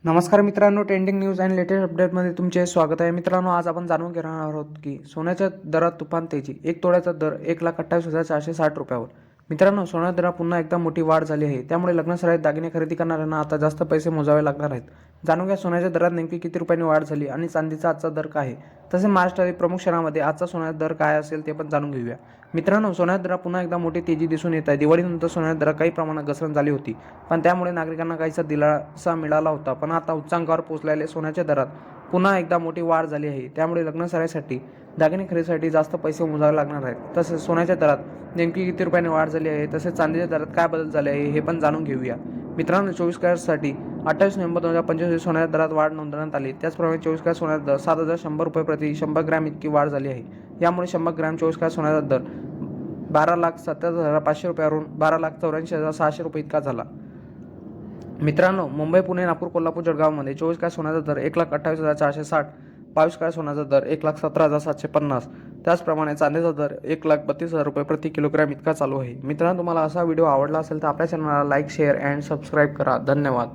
नमस्कार मित्रांनो, trending news आणि लेटेस्ट अपडेटमध्ये तुमचे स्वागत आहे. मित्रांनो, आज आपण जाणून घेणार आहोत की सोन्याच्या दरात तुफान तेजी. एक तोळ्याचा दर 1,28,460 रुपयावर. मित्रांनो, सोन्याच्या दरात पुन्हा एकदा मोठी वाढ झाली आहे. त्यामुळे लग्नासराईत दागिने खरेदी करणाऱ्यांना आता जास्त पैसे मोजावे लागणार आहेत. जाणून घ्या सोन्याच्या दरात नेमकी किती रुपयांनी वाढ झाली आणि चांदीचा आजचा दर काय आहे. तसेच महाराष्ट्रातील प्रमुख शहरांमध्ये आजचा सोन्याचा दर काय असेल ते पण जाणून घेऊया. मित्रांनो, सोन्याच्या दरात पुन्हा एकदा मोठी तेजी दिसून येत आहे. दिवाळीनंतर सोन्याच्या दरात काही प्रमाणात घसरण झाली होती, पण त्यामुळे नागरिकांना काहीसा दिलासा मिळाला होता. पण आता उच्चांकावर पोहोचलेल्या सोन्याच्या दरात पुन्हा एकदा मोठी वाढ झाली आहे. त्यामुळे लग्नसराईसाठी दागिने खरेदीसाठी जास्त पैसे मोजावे लागणार आहेत. तसेच सोन्याच्या दरात नेमकी किती रुपयांनी वाढ झाली आहे, तसेच चांदीच्या दरात काय बदल झाले आहे हे पण जाणून घेऊया. मित्रांनो, 24 कॅरेटसाठी 28 नोव्हेंबर 2025 सोन्याच्या दरात वाढ नोंदवण्यात आली. त्याचप्रमाणे 24 कॅरेट सोन्याचा दर 7,100 रुपये प्रति 100 ग्रॅम इतकी वाढ झाली आहे. यामुळे 100 ग्रॅम 24 कॅरेट सोन्याचा दर 12,70,500 रुपयावरून 12,84,600 रुपये इतका झाला. मित्रांनो, मुंबई, पुणे, नागपूर, कोल्हापूर, जळगावमध्ये 24 कॅरेट सोन्याचा दर 1,28,460, 22 कॅरेट सोन्याचा दर 1,17,750, त्याचप्रमाणे चांदीचा दर 1,32,000 रुपये प्रति किलोग्रॅम इतका चालू आहे. मित्रांनो, तुम्हाला असा व्हिडिओ आवडला असेल तर आपल्या चॅनलला लाईक, शेअर अँड सबस्क्राईब करा. धन्यवाद.